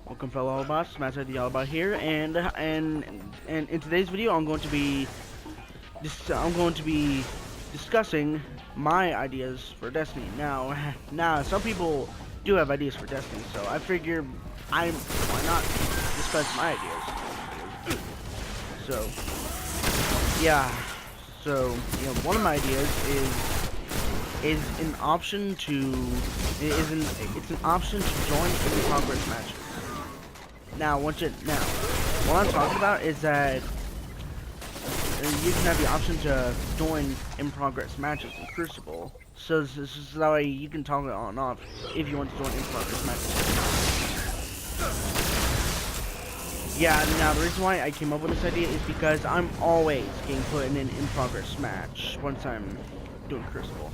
Welcome fellow Autobots, Smash the Autobot here, and in today's video I'm going to be discussing my ideas for Destiny. Now some people do have ideas for Destiny, so I figure why not discuss my ideas. One of my ideas is an option to it's an option to join in progress matches. Now, what I'm talking about is that you can have the option to join in progress matches in Crucible, so that way you can toggle it on and off if you want to join in progress matches. Yeah, now the reason why I came up with this idea is because I'm always getting put in an in progress match once I'm doing Crucible.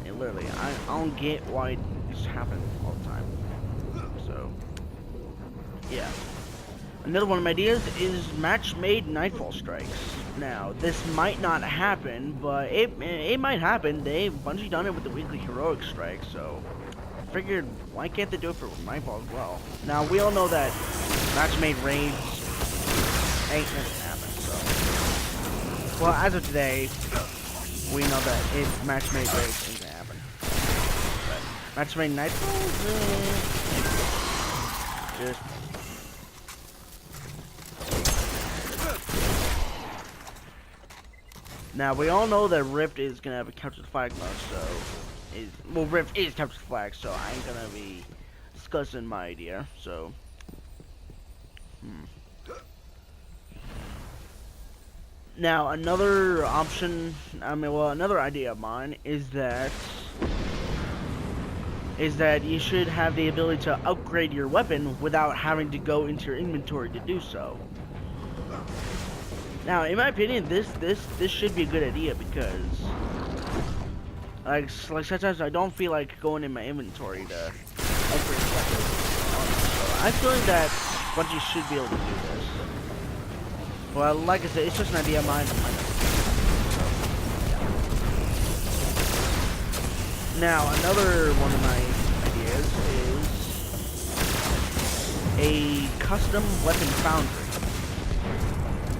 And literally, I don't get why this happens all the time. So, yeah. Another one of my ideas is match-made Nightfall strikes. Now, this might not happen, but it might happen. Bungie done it with the weekly heroic strike, so I figured why can't they do it for Nightfall as well? Now, we all know that match-made raids ain't gonna happen. So, well, as of today, we know that match-made raids ain't gonna happen. But match-made Nightfall, just. Now, we all know that Rift is going to have a capture the flag mode, so Rift is capture the flag, so I ain't going to be discussing my idea, so, Now, another idea of mine is that you should have the ability to upgrade your weapon without having to go into your inventory to do so. Now, in my opinion, this should be a good idea because, like sometimes I don't feel like going in my inventory to upgrade the weapon. So I feel like that Bungie should be able to do this. Well, like I said, it's just an idea of mine. Now, another one of my ideas is a custom weapon foundry.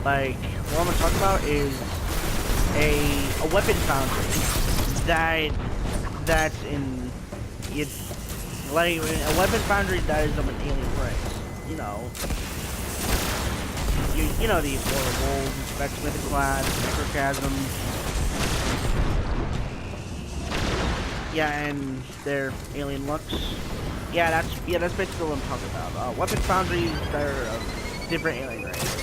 Like, what I'm gonna talk about is a weapon foundry that's in like a weapon foundry that is of an alien race. You know the Wolves, Vex Mythoclast, Necrochasm. Yeah, and their alien looks. Yeah, that's basically what I'm talking about. Weapon foundries that are of different alien races.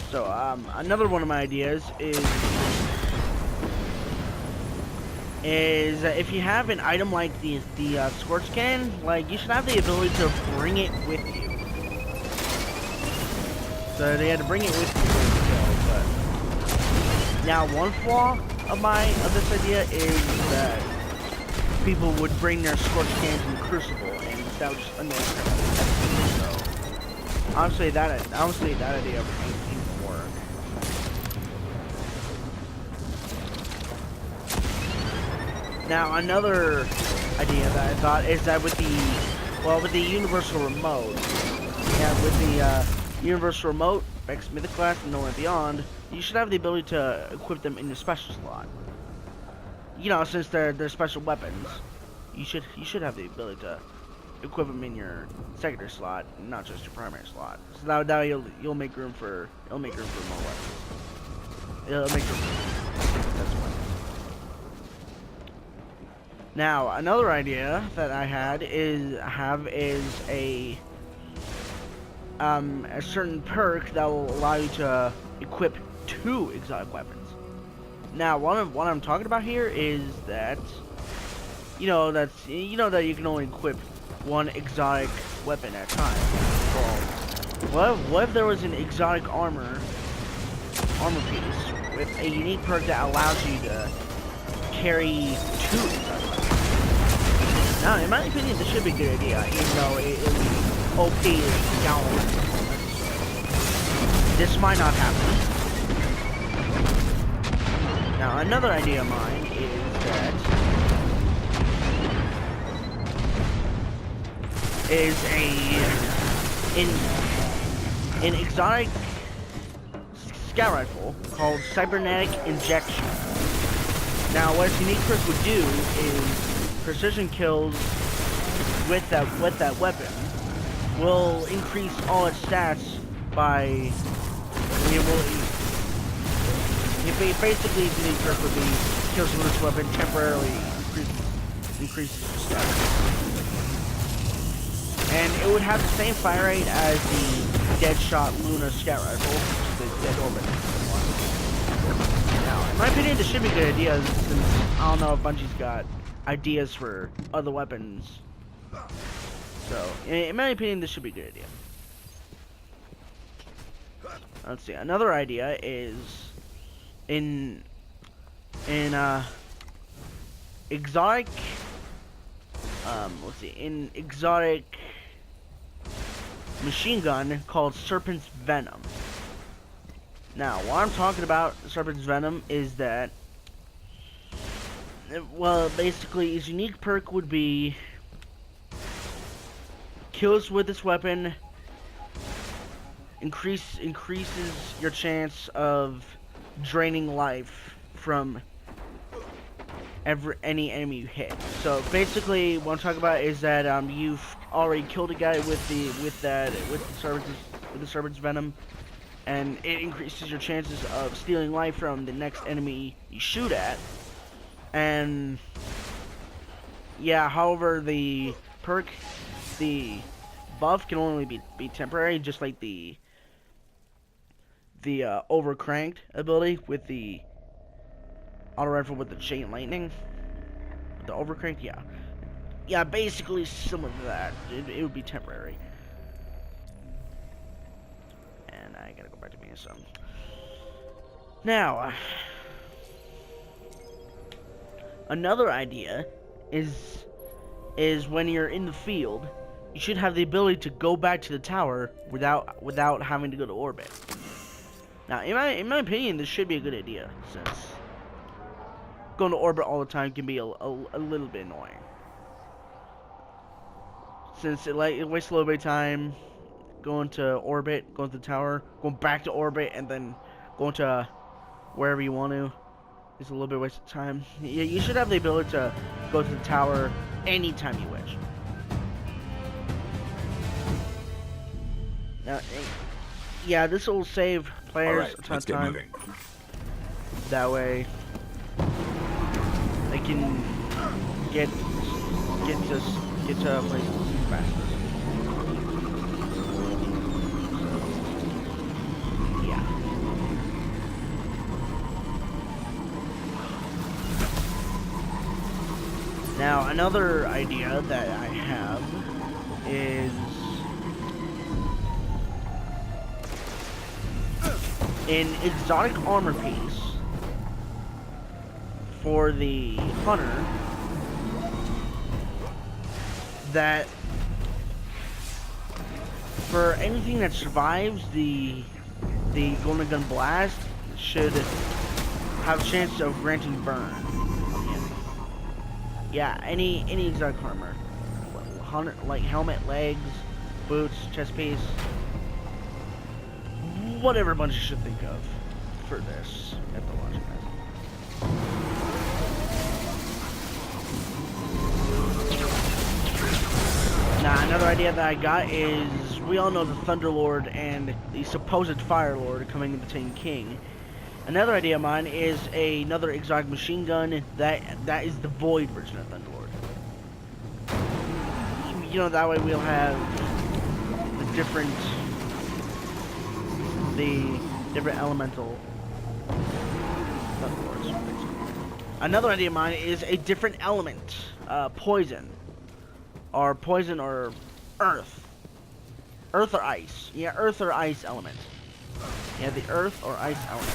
So, another one of my ideas is if you have an item like the Scorch Cannon, like, you should have the ability to bring it with you. So they had to bring it with you but now one flaw of this idea is that people would bring their Scorch Cannons in Crucible, and that would just annoy them. So, honestly, that idea ain't work. Now, another idea that I thought is that with the Universal Remote, Universal Remote, Vex Mythoclast, and Nowhere Beyond, you should have the ability to equip them in your special slot. Since they're special weapons, you should have the ability to equip them in your secondary slot, not just your primary slot. So that way you'll make room for more weapons. It'll make room for that's one. Now, another idea that I had is a certain perk that will allow you to equip 2 exotic weapons. Now, what I'm talking about here is that that you can only equip 1 exotic weapon at a time. Well, what if there was an exotic armor piece with a unique perk that allows you to carry 2 exotic weapons? Now, in my opinion, this should be a good idea, even though it would be OP as down. this might not happen. Now, another idea of mine is that an exotic scout rifle called Cybernetic Injection. Now, what a unique perk would do is precision kills with that weapon will increase all its stats by. Basically, the unique perk would be kills with this weapon temporarily increases your stats. And it would have the same fire rate as the Deadshot Luna Scout Rifle, the Dead Orbit one. Now, in my opinion, this should be a good idea, since I don't know if Bungie's got ideas for other weapons. So, in my opinion, this should be a good idea. Let's see, another idea is in exotic, in exotic machine gun called Serpent's Venom. Now, what I'm talking about Serpent's Venom is that, well, basically, his unique perk would be kills with this weapon increases your chance of draining life from any enemy you hit. So basically, what I'm talking about is that you've already killed a guy with the Serpent's Venom, and it increases your chances of stealing life from the next enemy you shoot at. And yeah, however, the perk, the buff can only be temporary, just like the overcranked ability with the auto rifle with the chain lightning. The overcranked, yeah, basically similar to that. It would be temporary. And I gotta go back to being some. Now, another idea is when you're in the field, you should have the ability to go back to the tower without having to go to orbit. Now, in my opinion, this should be a good idea, since going to orbit all the time can be a little bit annoying. Since it wastes a little bit of time going to orbit, going to the tower, going back to orbit, and then going to wherever you want to. It's a little bit of waste of time. You should have the ability to go to the tower anytime you wish. Now, yeah, this will save players a ton of time. Moving. That way, they can get to places faster. Yeah. Now, another idea that I have is an exotic armor piece for the hunter that, for anything that survives the Golden Gun Blast, should have a chance of granting burn. Yeah, any exotic armor, hunter, like helmet, legs, boots, chest piece, whatever Bungie should think of for this at the launch pad. Now, another idea that I got is, we all know the Thunderlord and the supposed Fire Lord coming into Taken King. Another idea of mine is another exotic machine gun that is the Void version of Thunderlord. You know, that way we'll have the different elemental Thunderlords. Another idea of mine is a different element, poison or earth or ice. Yeah, earth or ice element. Yeah, the earth or ice element.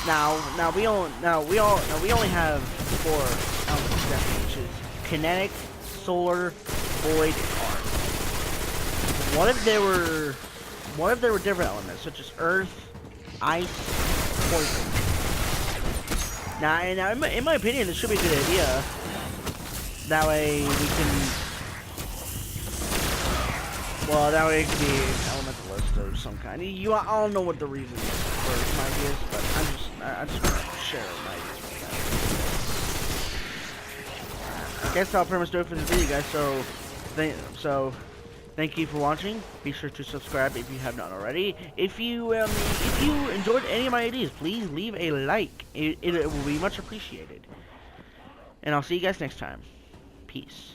Now we only have 4 elements left, which is kinetic, solar, void, and arc. What if there were what if there were different elements, such as earth, ice, poison? Now, in my opinion, this should be a good idea. That way we can, well, that way it could be an elementalist of some kind. I don't know what the reason is for my ideas, but I just want to share my ideas with you guys. I guess I'll pretty much do it for this video, guys. So thank you for watching. Be sure to subscribe if you have not already. If you enjoyed any of my ideas, please leave a like. It will be much appreciated. And I'll see you guys next time. Peace.